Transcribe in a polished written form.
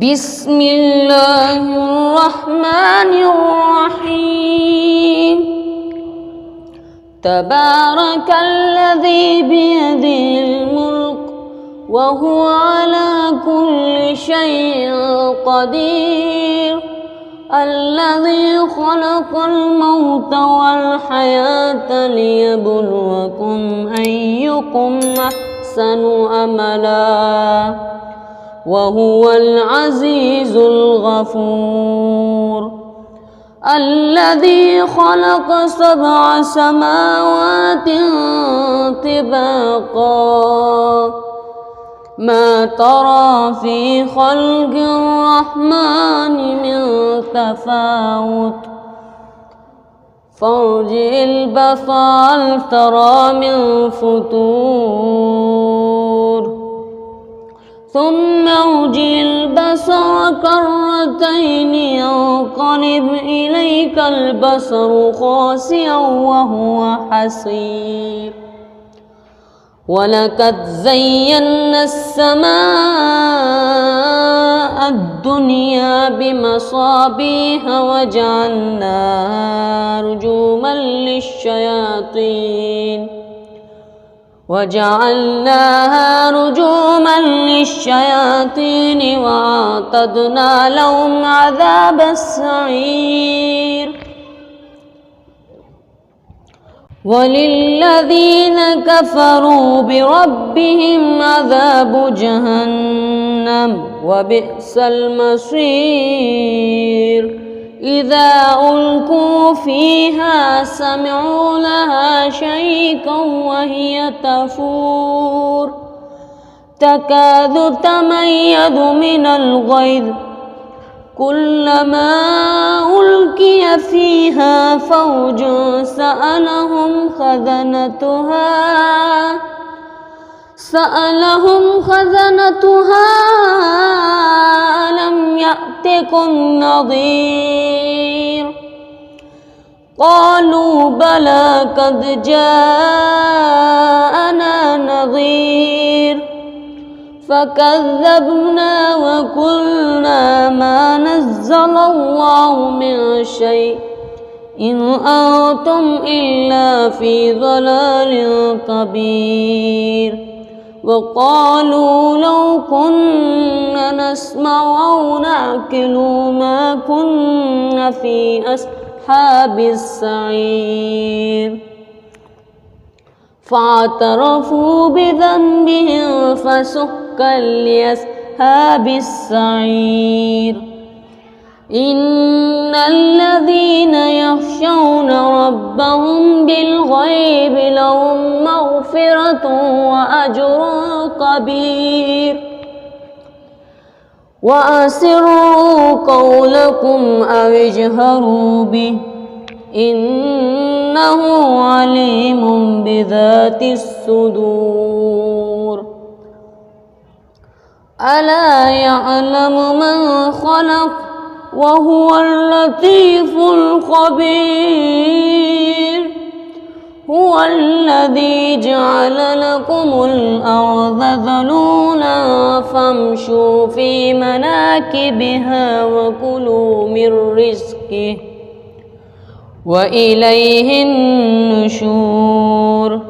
بسم الله الرحمن الرحيم تبارك الذي بيده الملك وهو على كل شيء قدير الذي خلق الموت والحياة ليبلوكم أيكم أحسن أملا وهو العزيز الغفور الذي خلق 7 سماوات طباقا ما ترى في خلق الرحمن من تفاوت فارجع البصر هل ترى من فتور ثم ارجع البصر كرتين ينقلب إليك البصر خاسئا وهو حسير ولقد زينا السماء الدنيا بمصابيح وجعلناها رجوما للشياطين وأعتدنا لهم عذاب السعير وللذين كفروا بربهم عذاب جهنم وبئس المصير إذا ألقوا فيها سمعوا لها شهيقا وهي تفور تكاد تميز من الغيظ كلما ألقي فيها فوج سألهم خزنتها ألم يأتكم نذير قالوا بلى قد جاءنا نذير فكذبنا وقلنا ما نزل الله من شيء إن أنتم إلا في ضلال كبير وقالوا لو كنا نسمع أو نعقل ما كنا في أصحاب السعير فاعترفوا بذنبهم فسحقا لأصحاب السعير إن الذين يخشون ربهم بالغيب لهم مغفرة وأجر كبير وأسروا قولكم أو اجهروا به إنه عليم بذات الصدور ألا يعلم من خلق وهو اللطيف الخبير هو الذي جعل لكم الأرض ذلولا فامشوا في مناكبها وكلوا من رزقه وإليه النشور